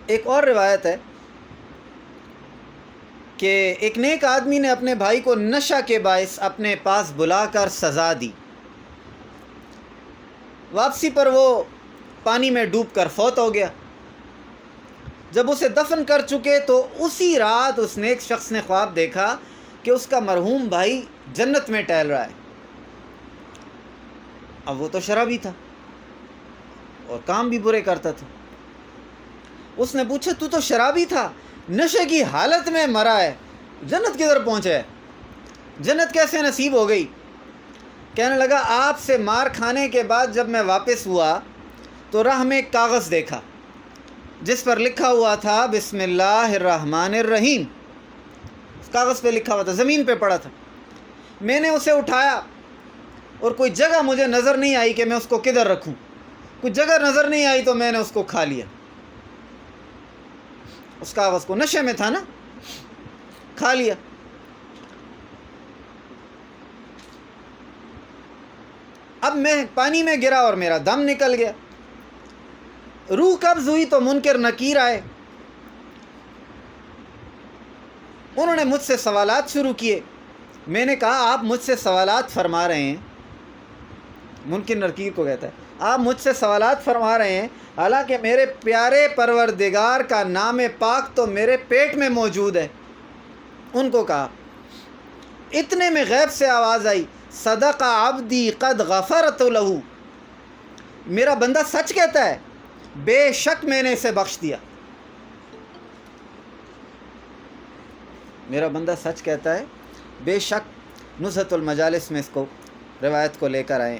ایک اور روایت ہے کہ ایک نیک آدمی نے اپنے بھائی کو نشہ کے باعث اپنے پاس بلا کر سزا دی. واپسی پر وہ پانی میں ڈوب کر فوت ہو گیا. جب اسے دفن کر چکے تو اسی رات اس نیک شخص نے خواب دیکھا کہ اس کا مرحوم بھائی جنت میں ٹہل رہا ہے. اب وہ تو شرابی تھا اور کام بھی برے کرتا تھا. اس نے پوچھا تو شرابی تھا، نشے کی حالت میں مرا ہے، جنت کدھر پہنچا ہے، جنت کیسے نصیب ہو گئی؟ کہنے لگا آپ سے مار کھانے کے بعد جب میں واپس ہوا تو راہ میں ایک کاغذ دیکھا جس پر لکھا ہوا تھا بسم اللہ الرحمن الرحیم. اس کاغذ پہ لکھا ہوا تھا، زمین پہ پڑا تھا. میں نے اسے اٹھایا اور کوئی جگہ مجھے نظر نہیں آئی کہ میں اس کو کدھر رکھوں. کوئی جگہ نظر نہیں آئی تو میں نے اس کو کھا لیا. اس کاغذ کو، نشے میں تھا نا، کھا لیا. اب میں پانی میں گرا اور میرا دم نکل گیا. روح قبض ہوئی تو منکر نکیر آئے. انہوں نے مجھ سے سوالات شروع کیے. میں نے کہا آپ مجھ سے سوالات فرما رہے ہیں، منکر نکیر کو کہتا ہے آپ مجھ سے سوالات فرما رہے ہیں حالانکہ میرے پیارے پروردگار کا نام پاک تو میرے پیٹ میں موجود ہے. ان کو کہا. اتنے میں غیب سے آواز آئی صدق عبدی قد غفرت لہو، میرا بندہ سچ کہتا ہے، بے شک میں نے اسے بخش دیا. میرا بندہ سچ کہتا ہے، بے شک. نزہۃ المجالس میں اس کو روایت کو لے کر آئے.